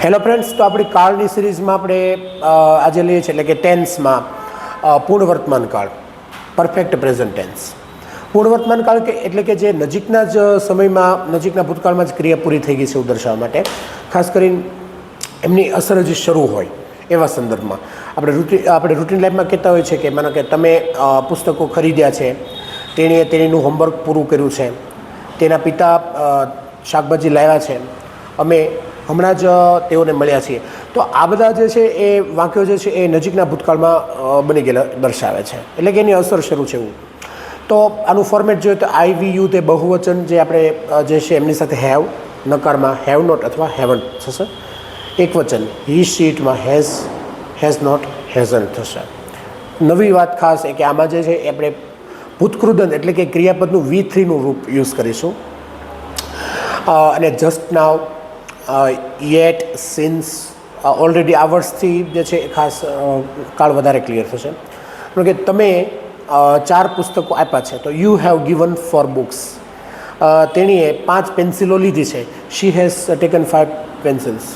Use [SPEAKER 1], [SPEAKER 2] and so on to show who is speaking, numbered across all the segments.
[SPEAKER 1] Hello friends, તો આપણી કાળની સિરીઝમાં આપણે આજે લઈએ છીએ એટલે કે ટેન્સમાં પૂર્ણ વર્તમાન કાળ, પરફેક્ટ પ્રેઝન્ટ ટેન્સ. પૂર્ણ વર્તમાન કાળ એટલે કે જે નજીકના જ સમયમાં, નજીકના ભૂતકાળમાં જ ક્રિયા પૂરી થઈ ગઈ છે એવું દર્શાવવા માટે, ખાસ કરીને એમની અસર હજી શરૂ હોય એવા સંદર્ભમાં આપણે રૂટીન લાઈફમાં કહેતા હોય છે કે માનો કે તમે પુસ્તકો ખરીદ્યા છે, તેણીનું હોમવર્ક પૂરું કર્યું છે, તેના પિતા શાકભાજી લાવ્યા છે, અમે હમણાં જ તેઓને મળ્યા છીએ. તો આ બધા જે છે એ વાક્યો જે છે એ નજીકના ભૂતકાળમાં બની ગયેલા દર્શાવે છે, એટલે કે એની અસર શરૂ છે એવું. તો આનું ફોર્મેટ જોઈએ તો આઈ વી યુ તે બહુવચન જે આપણે જે છે એમની સાથે હેવ, નકારમાં હેવ નોટ અથવા હેવન્ટ થશે. એક વચન હી શીટમાં હેઝ નોટ હેઝન્ટ થશે. નવી વાત ખાસ એ કે આમાં જે છે એ આપણે ભૂતકૃદંત એટલે કે ક્રિયાપદનું V3નું રૂપ યુઝ કરીશું. અને જસ્ટ નાવ, યેટ, સિન્સ, ઓલરેડી આ વર્ષથી જે છે એ ખાસ કાળ વધારે ક્લિયર થશે. કારણ કે તમે 4 પુસ્તકો આપ્યા છે તો યુ હેવ ગિવન 4 બુક્સ. તેણીએ 5 પેન્સિલો લીધી છે. She has taken 5 pencils.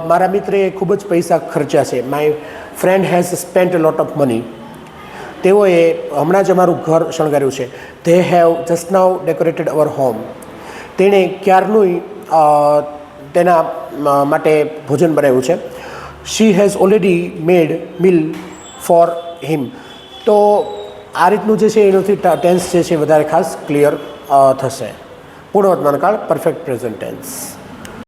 [SPEAKER 1] મારા મિત્રે ખૂબ જ પૈસા ખર્ચ્યા છે. My friend has spent a lot of money. તેઓએ હમણાં જ અમારું ઘર શણગાર્યું છે. They have just now decorated our home. તેણે ક્યારનું તેના માટે ભોજન બનાવ્યું છે. She has already made meal for him. તો આ રીતનું જે છે એનાથી ટેન્સ જે છે વધારે ખાસ ક્લિયર થશે. પૂર્ણ વર્તમાન કાળ, પરફેક્ટ પ્રેઝન્ટ ટેન્સ.